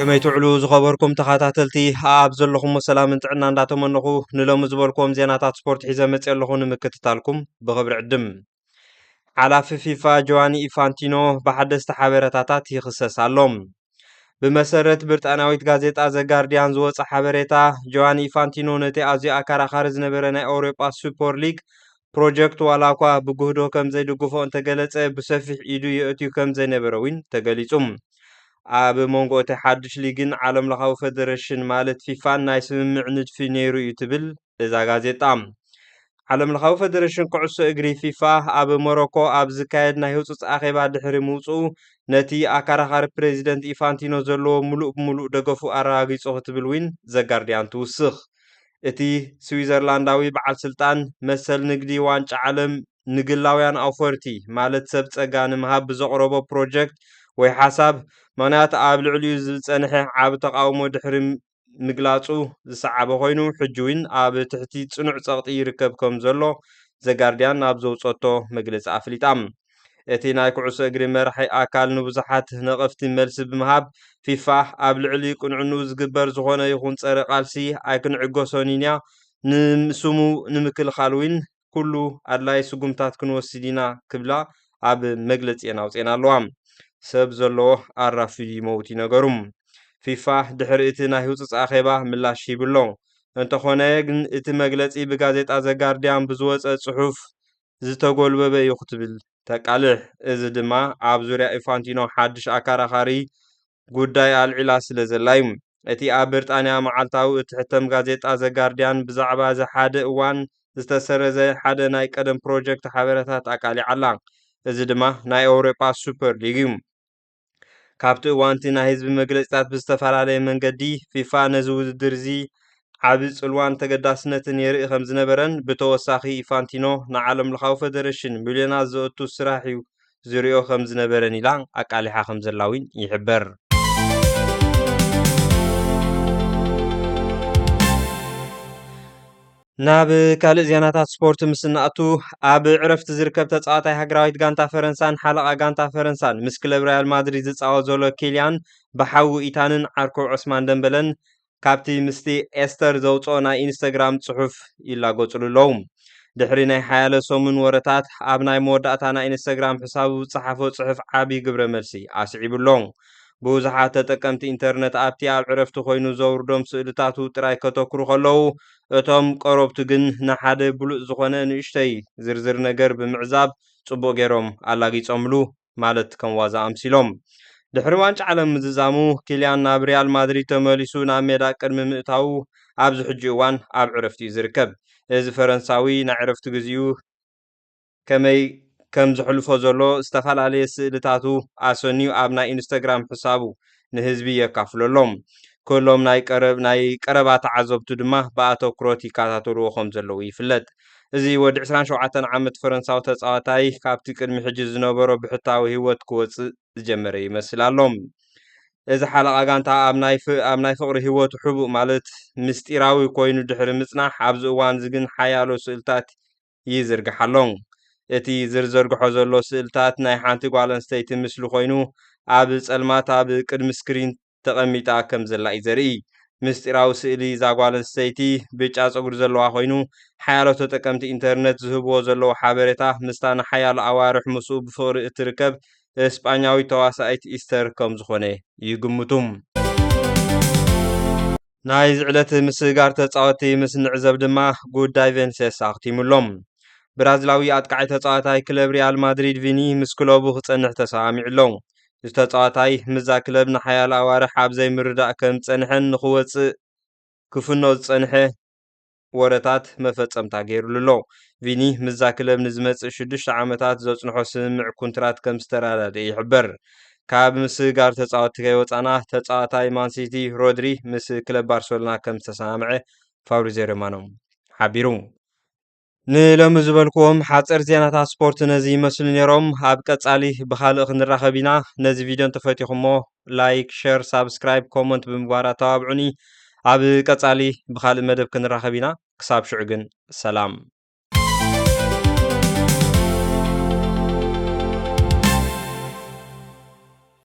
كمي تعلو زخبركم تخاتاتلتي عاب زلخم وسلام انتعنا انداتمنخو نلوم زبالكم زيناتات سبورت حيزة متسألخون مكتتالكم بغبر عدم على فيفا جواني إفانتينو بحدث تحابيرتاتات يخصص اللوم بمسارة برتاناويت غازيتا ذا غارديان زوص حابيرتا جواني إفانتينو نتي أزي أكارا خارز نبرنا أوروبا سوبر ليج بروجكت والاكوا بجهدو كم زي دقفو انت قلت بسفح إيدو يأتيو كم زي نبروين تقليتم ኣብ መንጎ እቲ ሓድሽ ሊግን ዓለም ለኻዊ ፌደሬሽን ማለት ፊፋን ናይ ስምምዕ ንድፊ ነይሩ እዩ ትብል እዛ ጋዜጣ ዓለም ለኻዊ ፌደሬሽን ኩዕሶ እግሪ ፊፋ ኣብ ሞሮኮ ኣብ ዝካየድ ናይ ህፁፅ ኣኼባ ድሕሪ ምውፅኡ ነቲ ኣከራኻሪ ፕሬዚደንት ኢፋንቲኖ ዘለዎ ሙሉእ ብምሉእ ደገፉ ኣረጋጊፁ ክትብል ዊን ዘጋርዲያን ትውስኽ እቲ ስዊዘርላንዳዊ በዓል ስልጣን መሰል ንግዲ ዋንጫ ዓለም ንግላውያን ኣውፈርቲ ማለት ሰብ ፀጋ ንምሃብ ብዘቕረቦ ፕሮጀክት ወይ ሓሳብ ምክንያት ኣብ ልዕሊኡ ዝፀንሐ ዓብ ተቃውሞ ድሕሪ ምግላፁ ዝሰዓበ ኮይኑ ሕጂ እውን ኣብ ትሕቲ ፅኑዕ ፀቕጢ ይርከብ ከም ዘሎ ዘጋርዲያን ኣብ ዘውፀቶ መግለፂ ኣፍሊጣ እቲ ናይ ኩዕሶ እግሪ መራሒ ኣካል ንብዙሓት ነቐፍቲ መልሲ ብምሃብ ፊፋ ኣብ ልዕሊ ቅንዕኑ ዝግበር ዝኾነ ይኹን ፀረ ቃልሲ ኣይክንዕገሶን ኢና ንምስሙ ንምክልኻል እውን ኩሉ ኣድላይ ስጉምታት ክንወስድ ኢና ክብላ ኣብ መግለፂአን ኣውፅአን ኣለዋ ሰብ ዘለዎ ኣራፊ መውቲ ነገሩም ፊፋ ድሕሪ እቲ ናይ ህውፅፅ ኣኼባ ምላሽ ይብሎ እንተኾነ ግን እቲ መግለፂ ብጋዜጣ ዘጋርዲያን ብዝወፀ ጽሑፍ ዝተጎልበበ እዩ ክትብል ተቃልሕ እዚ ድማ ኣብ ዙርያ ኢፋንቲኖ ሓድሽ ኣከራኻሪ ጉዳይ ኣልዒላ ስለ ዘላ እዩ እቲ ኣብ ብሪጣንያ መዓልታዊ እትሕተም ጋዜጣ ዘጋርዲያን ብዛዕባ ዝሓደ እዋን ዝተሰረዘ ሓደ ናይ ቀደም ፕሮጀክት ሓበሬታት ኣቃሊዓ ኣላ እዚ ድማ ናይ ኣውሮፓ ሱፐር ሊግ እዩ ካብቲ እዋንቲ ናይ ህዝቢ መግለፂታት ብዝተፈላለየ መንገዲ ፊፋ ነዚ ውድድር እዚ ዓብ ፅልዋን ተገዳስነትን የርኢ ከም ዝነበረን ብተወሳኺ ኢፋንቲኖ ንዓለም ለኻዊ ፌደሬሽን ሚልዮናት ዘእቱ ስራሕ እዩ ዝሪኦ ከም ዝነበረን ኢላ ኣቃሊሓ ከም ዘላዊን ይሕበር ናብ ካልእ ዜናታት ስፖርት ምስናእቱ ኣብ ዕረፍቲ ዝርከብ ተፃዋታይ ሃገራዊት ጋንታ ፈረንሳን ሓለቓ ጋንታ ፈረንሳን ምስ ክለብ ሪያል ማድሪድ ዝፃወት ዘሎ ኪልያን ብሓዊ ኢታንን ዓርኮ ዑስማን ደንበለን ካብቲ ምስቲ ኤስተር ዘውፅኦ ናይ ኢንስታግራም ፅሑፍ ይላገፅሉ ኣለዉ ድሕሪ ናይ ሓያለ ሰሙን ወረታት ኣብ ናይ መወዳእታ ናይ ኢንስታግራም ሕሳቡ ዝፀሓፈ ፅሑፍ ዓብዪ ግብረ መልሲ ኣስዒቡሎ ብዙሓት ተጠቀምቲ ኢንተርነት ኣብቲ ኣብ ዕረፍቲ ኮይኑ ዘውርዶም ስእልታቱ ጥራይ ከተክሩ ከለዉ እቶም ቀረብቱ ግን ንሓደ ብሉፅ ዝኾነ ንእሽተይ ዝርዝር ነገር ብምዕዛብ ፅቡቅ ገይሮም ኣላጊፆምሉ ማለት ከም ዋዛ ኣምሲሎም ድሕሪ ዋንጫ ዓለም ምዝዛሙ ኪልያን ናብ ሪያል ማድሪድ ተመሊሱ ናብ ሜዳ ቅድሚ ምእታው ኣብዚ ሕጂ እዋን ኣብ ዕረፍቲ እዩ ዝርከብ እዚ ፈረንሳዊ ናይ ዕረፍቲ ግዚኡ ከመይ ከም ዝሕልፎ ዘሎ ዝተፈላለየ ስእልታቱ ኣሰኒዩ ኣብ ናይ ኢንስታግራም ሕሳቡ ንህዝቢ የካፍለሎም كلهم ناي قربا تعذبتو دما باتوكروت يكاتاتلو ከም ዘለው ይፍለጥ እዚ ወዲ 27 ዓመት ፈረንሳዊ ተጻዋታይ ካብቲ ቅድሚ ሕጂ ዝነበሮ ብሕታዊ ህይወት ክወፅእ ዝጀመረ ይመስላሎም እዚ ሓለቓ ጋንታ ኣብ ናይ ፍቅሪ ህይወት ሕቡእ ማለት ምስጢራዊ ኮይኑ ድሕሪ ምጽናሕ ኣብ ዝእዋን ዝግን ሓያሎ ስእልታት ይዝርግሓሎም እቲ ዝርዝርግሖ ዘሎ ስእልታት ናይ ሓንቲ ጓል ኣንስተይቲ ምስሊ ኮይኑ ኣብ ጸልማት ኣብ ቅድሚ ስክሪን ተቐሚጣ ከም ዘላ እዩ ዘርኢ ምስጢራዊ ስእሊ ዛጓል ኣንስተይቲ ብጫ ፀጉሪ ዘለዋ ኮይኑ ሓያሎ ተጠቀምቲ ኢንተርነት ዝህብዎ ዘለዎ ሓበሬታ ምስታን ሓያሎ ኣዋርሕ ምስኡ ብፍቅሪ እትርከብ እስጳኛዊ ተዋሳኢት ኢስተር ከም ዝኾነ ይግምቱም ናይ ዝዕለት ምስጋር ተፃወቲ ምስ ንዕዘብ ድማ ጉዳይ ቬንሴስ ኣኽቲሙሎም ብራዚላዊ ኣጥቃዒ ተፃዋታይ ክለብ ሪያል ማድሪድ ቪኒ ምስ ክለቡ ክፀንሕ ተሰሚዑሎም ዝተፃዋታይ ምዛ ክለብ ንሓያሎ ኣዋርሕ ኣብ ዘይምርዳእ ከም ፀንሐን ንኽወፅእ ክፍኖ ዝፀንሐ ወረታት መፈፀምታ ገይሩሉ ኣሎ ቪኒ ምዛ ክለብ ንዝመፅእ 6 ዓመታት ዘፅንሖ ስምምዕ ኮንትራት ከም ዝተራዳድአ ይሕበር ካብ ምስጋር ተፃዋቲ ከይወፃና ተፃዋታይ ማንሲቲ ሮድሪ ምስ ክለብ ባርሴሎና ከም ዝተሰማምዐ ፋብሪዚዮ ሮማኖ ሓቢሩ ንሎሚ ዝበልክዎም ሓፀር ዜናታት ስፖርት ነዚ ይመስሉ ነይሮም ኣብ ቀጻሊ ብኻልእ ክንራኸብ ኢና ነዚ ቪድዮ እንተፈቲኹሞ ላይክ ሼር ሳብስክራይብ ኮመንት ብምግባር ተባብዑኒ ኣብ ቀጻሊ ብኻልእ መደብ ክንራኸብ ኢና ክሳብ ሽዑ ግን ሰላም